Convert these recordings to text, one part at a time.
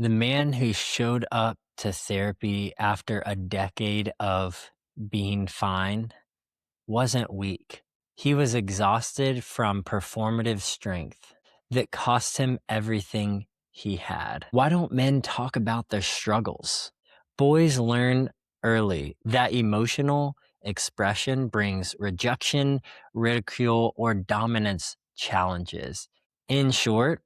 The man who showed up to therapy after a decade of being fine wasn't weak. He was exhausted from performative strength that cost him everything he had. Why don't men talk about their struggles? Boys learn early that emotional expression brings rejection, ridicule, or dominance challenges. In short,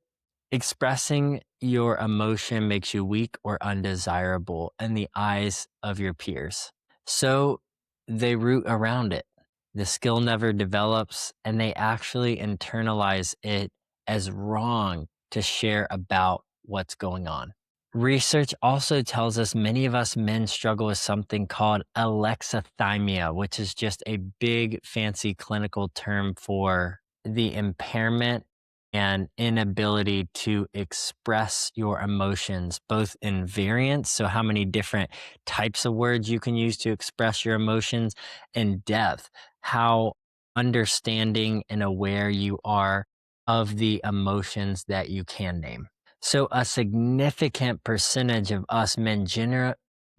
expressing your emotion makes you weak or undesirable in the eyes of your peers. So they root around it. The skill never develops, and they actually internalize it as wrong to share about what's going on. Research also tells us many of us men struggle with something called alexithymia, which is just a big fancy clinical term for the impairment and inability to express your emotions, both in variance, so how many different types of words you can use to express your emotions, and depth, how understanding and aware you are of the emotions that you can name. So, a significant percentage of us men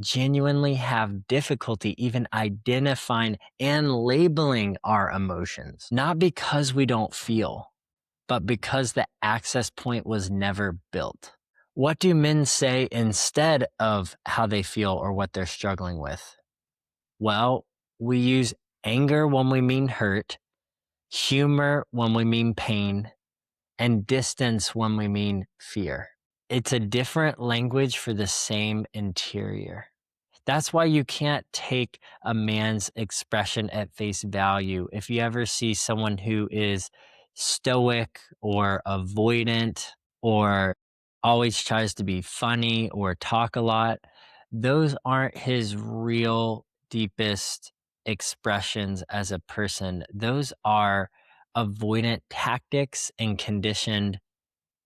genuinely have difficulty even identifying and labeling our emotions, not because we don't feel, but because the access point was never built. What do men say instead of how they feel or what they're struggling with? Well, we use anger when we mean hurt, humor when we mean pain, and distance when we mean fear. It's a different language for the same interior. That's why you can't take a man's expression at face value. If you ever see someone who is stoic or avoidant or always tries to be funny or talk a lot, those aren't his real deepest expressions as a person. Those are avoidant tactics and conditioned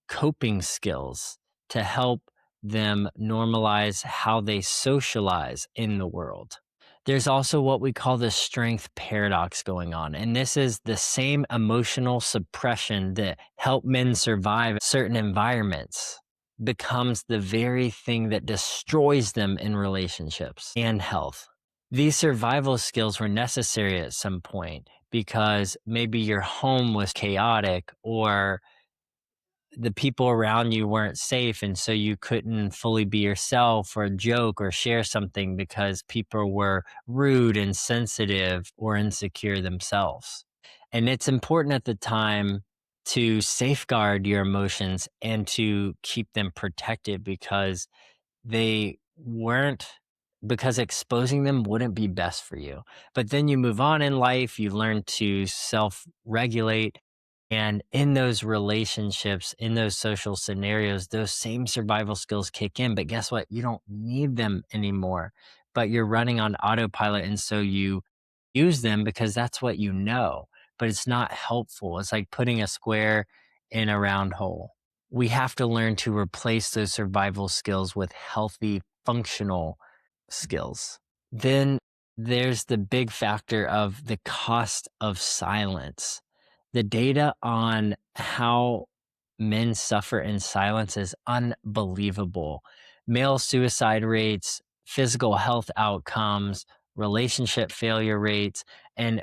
coping skills to help them normalize how they socialize in the world. There's also what we call the strength paradox going on. And this is the same emotional suppression that help men survive certain environments becomes the very thing that destroys them in relationships and health. These survival skills were necessary at some point because maybe your home was chaotic or the people around you weren't safe, and so you couldn't fully be yourself or joke or share something because people were rude, insensitive, or insecure themselves. And it's important at the time to safeguard your emotions and to keep them protected because they weren't because exposing them wouldn't be best for you. But then you move on in life, you learn to self regulate. And in those relationships, in those social scenarios, those same survival skills kick in. But guess what? You don't need them anymore, but you're running on autopilot. And so you use them because that's what you know, but it's not helpful. It's like putting a square in a round hole. We have to learn to replace those survival skills with healthy, functional skills. Then there's the big factor of the cost of silence. The data on how men suffer in silence is unbelievable. Male suicide rates, physical health outcomes, relationship failure rates, and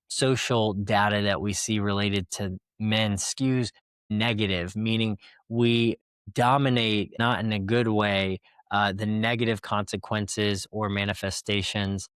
social data that we see related to men skews negative, meaning we dominate, not in a good way, the negative consequences or manifestations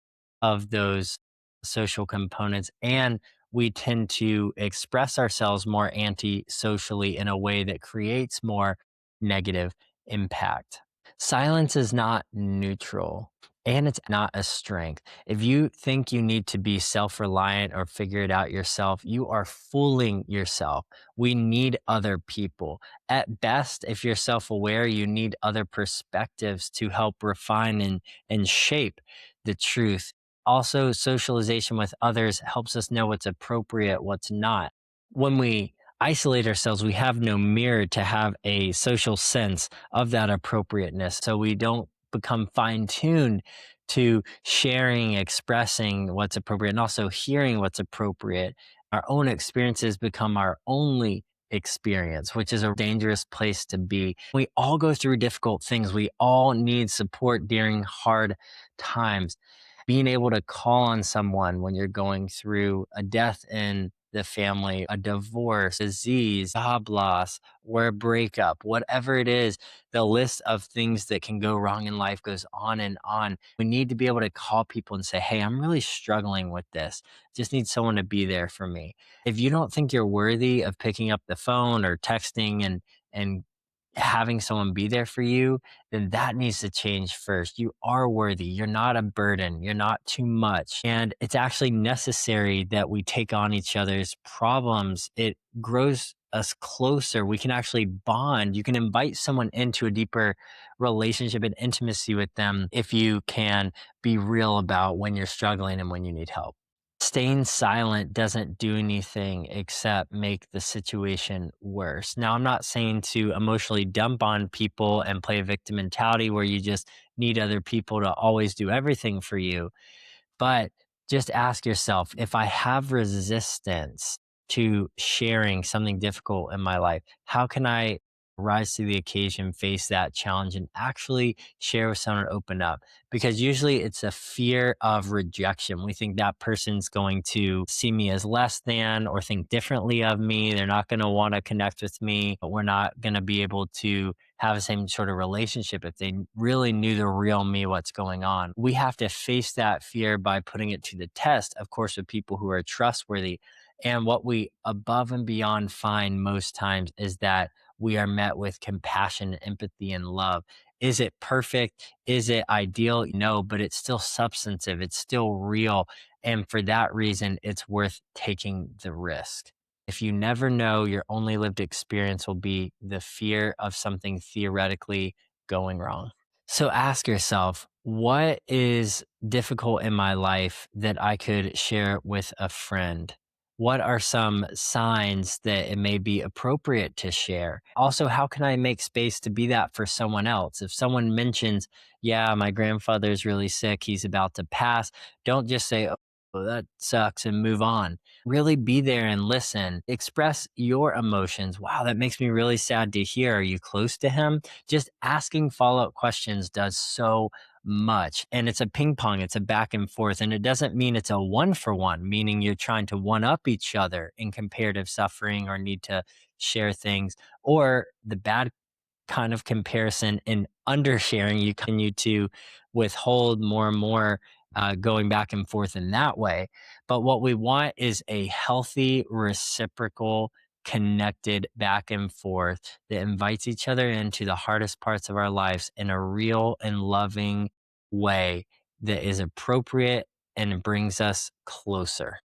of those social components. And we tend to express ourselves more anti-socially in a way that creates more negative impact. Silence is not neutral and it's not a strength. If you think you need to be self-reliant or figure it out yourself, you are fooling yourself. We need other people. At best, if you're self-aware, you need other perspectives to help refine and shape the truth. Also, socialization with others helps us know what's appropriate, what's not. When we isolate ourselves, we have no mirror to have a social sense of that appropriateness. So we don't become fine tuned to sharing, expressing what's appropriate, and also hearing what's appropriate. Our own experiences become our only experience, which is a dangerous place to be. We all go through difficult things. We all need support during hard times. Being able to call on someone when you're going through a death in the family, a divorce, disease, job loss, or a breakup, whatever it is, the list of things that can go wrong in life goes on and on. We need to be able to call people and say, hey, I'm really struggling with this. Just need someone to be there for me. If you don't think you're worthy of picking up the phone or texting and having someone be there for you, then that needs to change first. You are worthy. You're not a burden. You're not too much. And it's actually necessary that we take on each other's problems. It grows us closer. We can actually bond. You can invite someone into a deeper relationship and intimacy with them if you can be real about when you're struggling and when you need help. Staying silent doesn't do anything except make the situation worse. Now, I'm not saying to emotionally dump on people and play a victim mentality where you just need other people to always do everything for you. But just ask yourself, if I have resistance to sharing something difficult in my life, how can I rise to the occasion, face that challenge, and actually share with someone, open up? Because usually it's a fear of rejection. We think that person's going to see me as less than or think differently of me. They're not going to want to connect with me, but we're not going to be able to have the same sort of relationship if they really knew the real me, what's going on. We have to face that fear by putting it to the test, of course, with people who are trustworthy. And what we above and beyond find most times is that we are met with compassion, empathy, and love. Is it perfect? Is it ideal? No, but it's still substantive. It's still real. And for that reason, it's worth taking the risk. If you never know, your only lived experience will be the fear of something theoretically going wrong. So ask yourself, what is difficult in my life that I could share with a friend? What are some signs that it may be appropriate to share? Also, how can I make space to be that for someone else? If someone mentions, yeah, my grandfather's really sick, he's about to pass, don't just say, oh, that sucks, and move on. Really be there and listen. Express your emotions. Wow, that makes me really sad to hear. Are you close to him? Just asking follow-up questions does so much. And it's a ping pong, it's a back and forth. And it doesn't mean it's a one for one, meaning you're trying to one up each other in comparative suffering or need to share things, or the bad kind of comparison and undersharing. You continue to withhold more and more, going back and forth in that way. But what we want is a healthy, reciprocal, connected back and forth that invites each other into the hardest parts of our lives in a real and loving way that is appropriate and brings us closer.